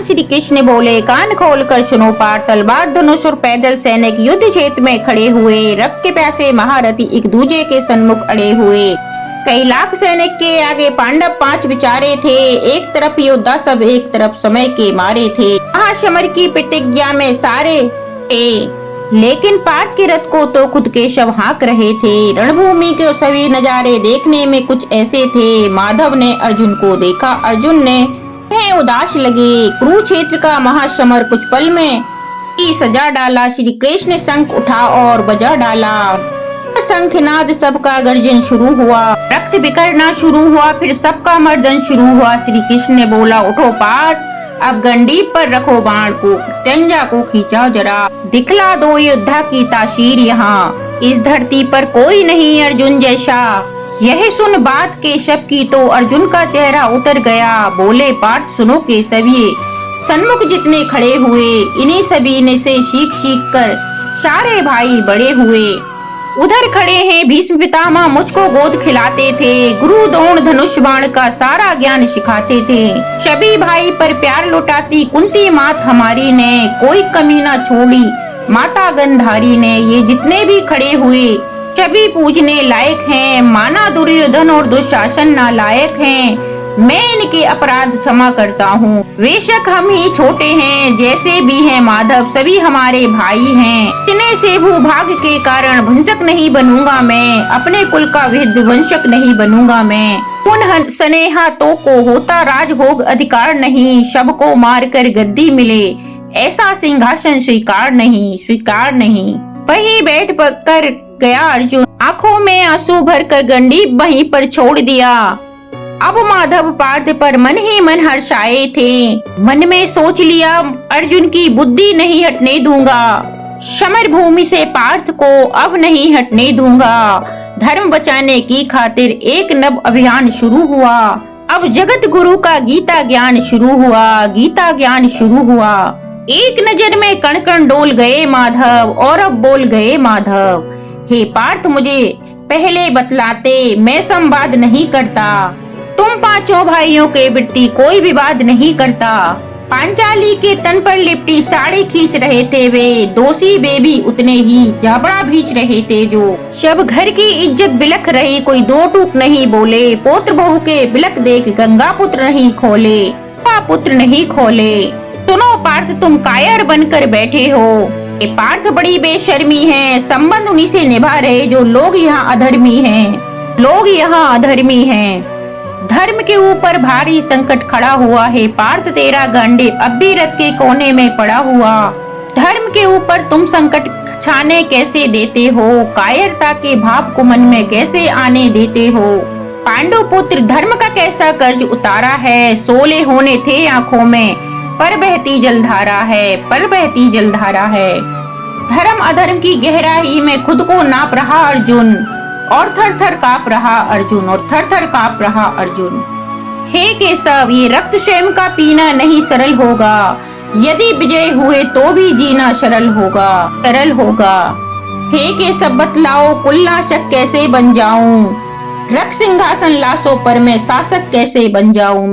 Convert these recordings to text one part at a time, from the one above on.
भगवान श्री कृष्ण बोले, कान खोल कर सुनो पाठ। तलवार, धनुष और पैदल सैनिक युद्ध क्षेत्र में खड़े हुए। रक्त के प्यासे महारथी एक दूजे के सन्मुख अड़े हुए। कई लाख सैनिक के आगे पांडव 5 बिचारे थे। एक तरफ योद्धा सब, एक तरफ समय के मारे थे। महासमर की प्रतिज्ञा में सारे थे, लेकिन पार्थ के रथ को तो खुद केशव हाँक रहे थे। रणभूमि के सभी नजारे देखने में कुछ ऐसे थे। माधव ने अर्जुन को देखा, अर्जुन ने उदास लगे। कुरुक्षेत्र का महासमर कुछ पल में ही सजा डाला। श्री कृष्ण ने शंख उठा और बजा डाला। शंखनाद सबका गर्जन शुरू हुआ, रक्त बिखरना शुरू हुआ, फिर सबका मर्दन शुरू हुआ। श्री कृष्ण ने बोला, उठो पार्थ, अब गंडीप पर रखो बाण को, प्रत्यंजा को खींचा जरा, दिखला दो योद्धा की तासीर। यहाँ इस धरती पर कोई नहीं अर्जुन जैसा। यह सुन बात केशव की तो अर्जुन का चेहरा उतर गया। बोले, पार्थ सुनो केशव, ये सन्मुख जितने खड़े हुए, इन्हीं सभी ने से सीख कर सारे भाई बड़े हुए। उधर खड़े हैं भीष्म पितामह, मुझको गोद खिलाते थे। गुरु द्रोण धनुष बाण का सारा ज्ञान सिखाते थे। सभी भाई पर प्यार लुटाती कुंती मात हमारी ने, कोई कमी न छोड़ी माता गंधारी ने। ये जितने भी खड़े हुए सभी पूजने लायक हैं। माना दुर्योधन और दुशासन नालायक हैं। मैं इनके अपराध क्षमा करता हूँ। बेशक हम ही छोटे हैं, जैसे भी हैं माधव, सभी हमारे भाई हैं। इतने से भूभाग्य के कारण भंजक नहीं बनूंगा मैं, अपने कुल का विध्वंसक नहीं बनूंगा मैं। उन स्नेहातों को होता राजभोग अधिकार नहीं, सबको मार कर गद्दी मिले, ऐसा सिंहासन स्वीकार नहीं। वहीं बैठ कर गया अर्जुन, आंखों में आंसू भरकर गंडीप वहीं पर छोड़ दिया। अब माधव पार्थ पर मन ही मन हर्षाए थे। मन में सोच लिया, अर्जुन की बुद्धि नहीं हटने दूंगा, समर भूमि से पार्थ को अब नहीं हटने दूंगा। धर्म बचाने की खातिर एक नव अभियान शुरू हुआ। अब जगत गुरु का गीता ज्ञान शुरू हुआ। एक नजर में कण कण डोल गए माधव, और अब बोल गए माधव, हे पार्थ, मुझे पहले बतलाते, मैं संवाद नहीं करता। तुम पांचों भाइयों के वृत्ति कोई विवाद नहीं करता। पांचाली के तन पर लिपटी साड़ी खींच रहे थे वे, दोषी वे भी उतने ही जाबड़ा भींच रहे थे जो। सब घर की इज्जत बिलख रही, कोई दो टूक नहीं बोले। पोत्र बहू के बिलख देख गंगा पुत्र नहीं खोले। सुनो पार्थ, तुम कायर बनकर बैठे हो। ये पार्थ बड़ी बेशर्मी है, संबंध उन्हीं से निभा रहे जो लोग यहाँ अधर्मी हैं। धर्म के ऊपर भारी संकट खड़ा हुआ है पार्थ, तेरा गंडीप अब भी रथ के कोने में पड़ा हुआ। धर्म के ऊपर तुम संकट छाने कैसे देते हो, कायरता के भाव को मन में कैसे आने देते हो। पांडु पुत्र, धर्म का कैसा कर्ज उतारा है। सोले होने थे आंखों में, पर बहती जलधारा है। धर्म अधर्म की गहराई में खुद को नाप रहा अर्जुन, और थर थर काप रहा अर्जुन। हे केशव, ये रक्त स्वयं का पीना नहीं सरल होगा। यदि विजय हुए तो भी जीना सरल होगा। हे केशव, बतलाओ कुलनाशक कैसे बन जाऊं। रक्त सिंहासन लाशों पर मैं शासक कैसे बन जाऊं।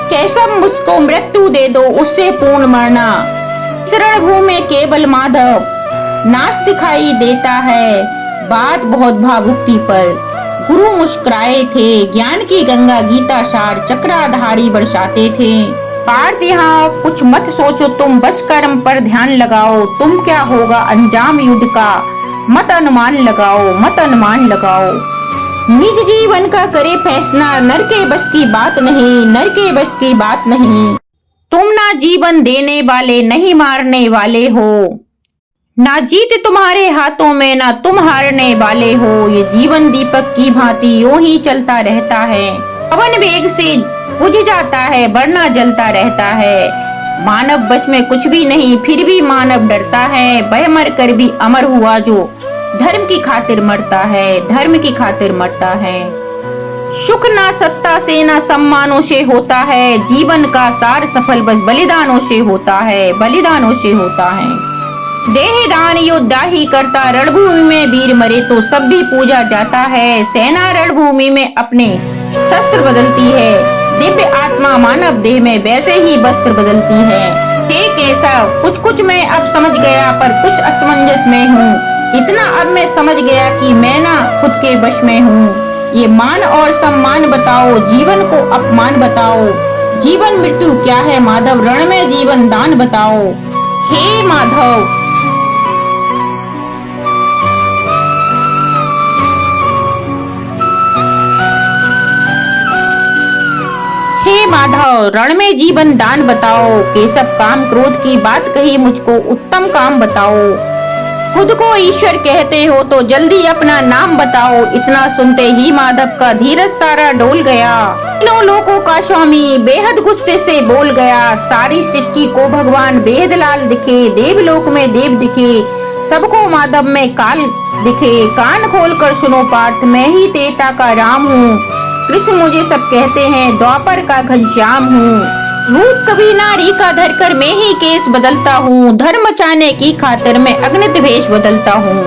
केशव, मुझको मृत्यु दे दो, उससे पूर्ण मरना। शरण भूमि में केवल माधव नाश दिखाई देता है। बात बहुत भावुकती पर गुरु मुस्कुराए थे। ज्ञान की गंगा गीता सार चक्राधारी बरसाते थे। पार्थ, यहाँ कुछ मत सोचो, तुम बस कर्म पर ध्यान लगाओ। तुम क्या होगा अंजाम युद्ध का मत अनुमान लगाओ। निज जीवन का करे फैसला, नर के बस की बात नहीं। तुम ना जीवन देने वाले, नहीं मारने वाले हो। ना जीत तुम्हारे हाथों में, ना तुम हारने वाले हो। ये जीवन दीपक की भांति यूं ही चलता रहता है। पवन वेग से बुझ जाता है, वरना जलता रहता है। मानव बस में कुछ भी नहीं, फिर भी मानव डरता है। वह मर कर भी अमर हुआ जो धर्म की खातिर मरता है। सुख ना सत्ता से, ना सम्मानों से होता है। जीवन का सार सफल बस बलिदानों से होता है। देहदान योद्धा ही करता, रणभूमि में वीर मरे तो सब भी पूजा जाता है। सेना रणभूमि में अपने शस्त्र बदलती है, दिव्य आत्मा मानव देह में वैसे ही वस्त्र बदलती है। हे केशव, कुछ कुछ मैं अब समझ गया, पर कुछ असमंजस में हूँ। इतना अब मैं समझ गया कि मैं ना खुद के वश में हूँ। ये मान और सम्मान बताओ, जीवन को अपमान बताओ। जीवन मृत्यु क्या है माधव, रण में जीवन दान बताओ। हे माधव, हे माधव, रण में जीवन दान बताओ। केशव, काम क्रोध की बात कही मुझको, उत्तम काम बताओ। खुद को ईश्वर कहते हो तो जल्दी अपना नाम बताओ। इतना सुनते ही माधव का धीरज सारा डोल गया। तीनों लोगों का स्वामी बेहद गुस्से से बोल गया। सारी सृष्टि को भगवान बेहदलाल दिखे, देवलोक में देव दिखे, सबको माधव में काल दिखे। कान खोल कर सुनो पार्थ, मैं ही तेता का राम हूँ। कृष्ण मुझे सब कहते हैं, द्वापर का घनश्याम हूँ। रूप कभी नारी का धरकर मैं ही केस बदलता हूँ। धर्म बचाने की खातिर मैं अग्नित भेष बदलता हूँ।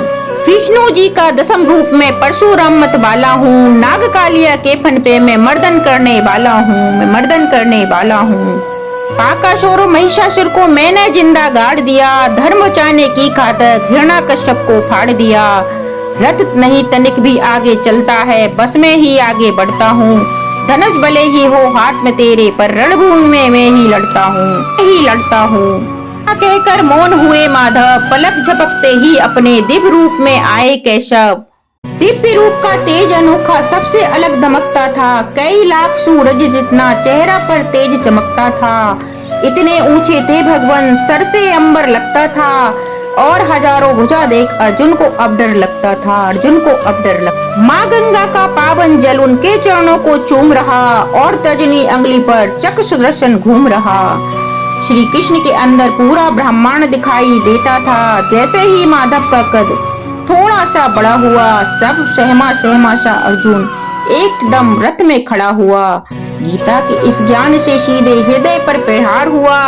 विष्णु जी का दसम रूप में परशुराम मत वाला हूँ। नाग कालिया के फन पे मैं मर्दन करने वाला हूँ, मैं मर्दन करने वाला हूँ। काकासुर महिषासुर को मैंने जिंदा गाड़ दिया। धर्म बचाने की खातिर हिरण्याकश्यप को फाड़ दिया। रथ नहीं तनिक भी आगे चलता है, बस में ही आगे बढ़ता हूँ। धनुष भले ही हो हाथ में तेरे, पर रणभूमि में मैं ही लड़ता हूँ, मैं ही लड़ता हूँ। कहकर मौन हुए माधव, पलक झपकते ही अपने दिव्य रूप में आए केशव। दिव्य रूप का तेज अनोखा सबसे अलग दमकता था। कई लाख सूरज जितना चेहरा पर तेज चमकता था। इतने ऊंचे थे भगवान, सर से अंबर लगता था। और हजारों भुजा देख अर्जुन को अब डर लगता था, अर्जुन को अब डर लगता। माँ गंगा का पावन जल उनके चरणों को चूम रहा, और तर्जनी अंगुली पर चक्र सुदर्शन घूम रहा। श्री कृष्ण के अंदर पूरा ब्रह्मांड दिखाई देता था। जैसे ही माधव का कद थोड़ा सा बड़ा हुआ, सब सहमा सहमा सा अर्जुन एकदम रथ में खड़ा हुआ। गीता के इस ज्ञान से सीधे हृदय पर प्रहार हुआ।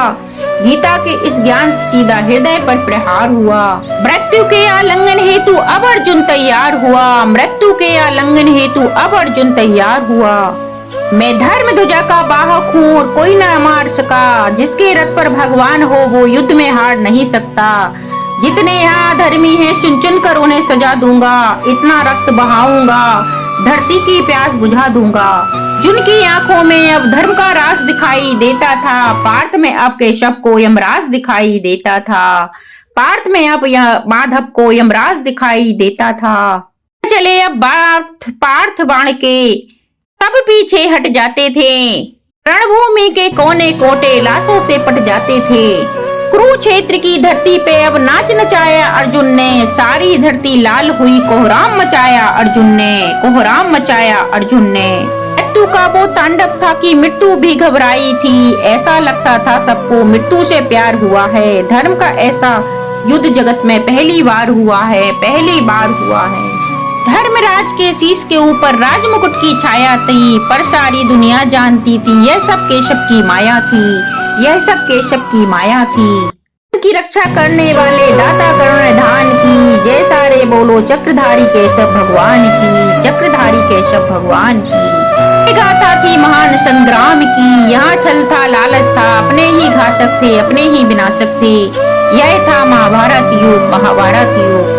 गीता के इस ज्ञान से सीधा हृदय पर प्रहार हुआ। मृत्यु के आलिंगन हेतु अब अर्जुन तैयार हुआ। मृत्यु के आलिंगन हेतु अब अर्जुन तैयार हुआ। मैं धर्म ध्वजा का वाहक हूँ और कोई न मार सका। जिसके रथ पर भगवान हो वो युद्ध में हार नहीं सकता। जितने यहाँ धर्मी हैं चुन चुन कर उन्हें सजा दूंगा। इतना रक्त बहाऊंगा, धरती की प्यास बुझा दूंगा। जिनकी आंखों में अब धर्म का राज दिखाई देता था, पार्थ में अब केशव को यमराज दिखाई देता था। पार्थ में अब माधव को यमराज दिखाई देता था। चले अब पार्थ बाण के सब पीछे हट जाते थे। रणभूमि के कोने कोटे लाशों से पट जाते थे। कुरुक्षेत्र की धरती पे अब नाच नचाया अर्जुन ने। सारी धरती लाल हुई, कोहराम मचाया अर्जुन ने, कोहराम मचाया अर्जुन ने। मृत्यु का वो तांडव था कि मृत्यु भी घबराई थी। ऐसा लगता था सबको मृत्यु से प्यार हुआ है। धर्म का ऐसा युद्ध जगत में पहली बार हुआ है, पहली बार हुआ है। धर्मराज के शीश के ऊपर राजमुकुट की छाया थी, पर सारी दुनिया जानती थी यह सब केशव की माया थी, यह सब केशव की माया थी। की रक्षा करने वाले दाता कर्णधान की जय सारे बोलो चक्रधारी केशव भगवान की, चक्रधारी केशव भगवान की। गाथा थी महान संग्राम की। यहाँ छल था, लालच था, अपने ही घातक थे, अपने ही विनाशक थे। यह था महाभारत युग, महाभारत युग।